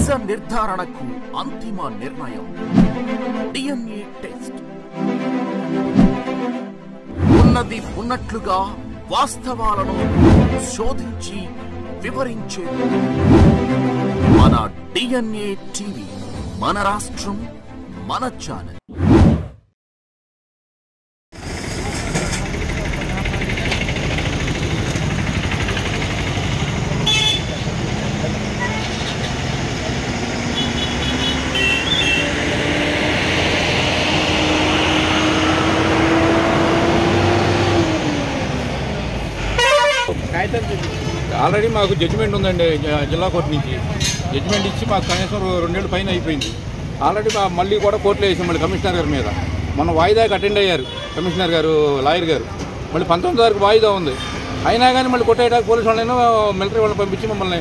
నిజ నిర్ధారణకు అంతిమ నిర్ణయం డిఎన్ఏ టెస్ట్. ఉన్నది ఉన్నట్లుగా వాస్తవాలను శోధించి వివరించే మన డిఎన్ఏ టీవీ, మన రాష్ట్రం, మన ఛానల్. ఆల్రెడీ మాకు జడ్జిమెంట్ ఉందండి జిల్లా కోర్టు నుంచి. జడ్జిమెంట్ ఇచ్చి మాకు కనీసం 2 ఏళ్ళ పైన అయిపోయింది. ఆల్రెడీ మళ్ళీ కూడా కోర్టులో వేసాం మళ్ళీ కమిషనర్ గారి మీద. మొన్న వాయిదాకి అటెండ్ అయ్యారు కమిషనర్ గారు, లాయర్ గారు. మళ్ళీ 19 తారీఖు వాయిదా ఉంది. అయినా కానీ మళ్ళీ కొట్టేయడానికి పోలీసు వాళ్ళైనా మిలిటరీ వాళ్ళని పంపించి మమ్మల్ని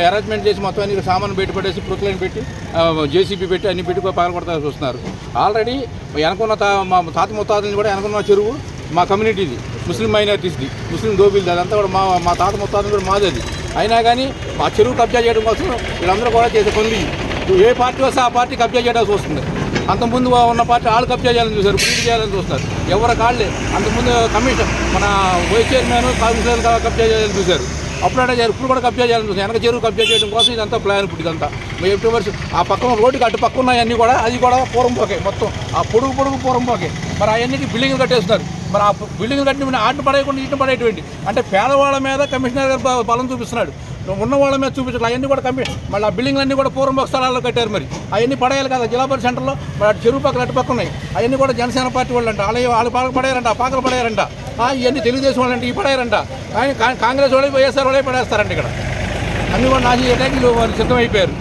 అరేంజ్మెంట్ చేసి మొత్తం అన్ని సామాను బయట పడేసి ప్రొక్లైన్ పెట్టి జేసీబీ పెట్టి అన్ని పెట్టి పగలగొడతానికి వస్తున్నారు. ఆల్రెడీ వెనకున్న మా తాత ముత్తాతని కూడా వెనకున్న చెరువు మా కమ్యూనిటీది, ముస్లిం మైనారిటీస్ది, ముస్లిం దోబీలది, అదంతా కూడా మా తాత ముత్తాతని కూడా మాది. అది అయినా కానీ మా చెరువు కబ్జా చేయడం కోసం వీళ్ళందరూ కూడా చేసే పనులు. ఏ పార్టీ వస్తే ఆ పార్టీ కబ్జా చేయడానికి వస్తుంది. అంతకుముందు ఉన్న పార్టీ వాళ్ళు కబ్జా చేయాలని చూశారు, ప్రీతి చేయాలని చూస్తారు. ఎవరి కాళ్ళే అంతకుముందు కమిషన్ మన వైస్ చైర్మన్ కౌన్సిలర్ కబ్జా చేయాలని చూశారు. అప్పుడే ఇప్పుడు కూడా కబ్జా చేయాలని చూసారు. వెనక చెరువు కబ్జా చేయడం కోసం ఇదంతా ప్లాన్. ఇప్పుడు ఇదంతా ఎప్పుడు ఆ పక్కన రోడ్డుకి అటు పక్క ఉన్నాయన్నీ కూడా అది కూడా పూర్వం పోకే, మొత్తం ఆ పొడుగు పూర్వం పోకే. మరి అవన్నీ బిల్డింగ్లు కట్టేస్తున్నారు. మరి ఆ బిల్డింగ్లు కట్టి ఆటను పడేయకుండా ఇటు పడేటువంటి అంటే పేదవాళ్ళ మీద కమిషనర్ గారు బలం చూపిస్తున్నాడు, ఉన్న వాళ్ళ మీద చూపించాలి. అవన్నీ కూడా మళ్ళీ ఆ బిల్డింగ్లన్నీ కూడా పూర్వం స్థలాల్లో కట్టారు. మరి అవన్నీ పడేయాలి కదా. జిల్లా పరిషత్ సెంటర్లో మరి అటు చెరువు పక్కన అటు పక్క ఉన్నాయి. అవన్నీ కూడా జనసేన పార్టీ వాళ్ళు అంట, వాళ్ళు పాకలు పడేయారంట, పాకలు పడేయారంట. ఇవన్నీ తెలుగుదేశం వాళ్ళంటే ఈ పడేయారంట. కాంగ్రెస్ వాళ్ళే వైఎస్ఆర్ వాళ్ళే పడేస్తారంట. ఇక్కడ అన్నీ కూడా నాశనం చేయడానికి వీళ్ళు సిద్ధమైపోయారు.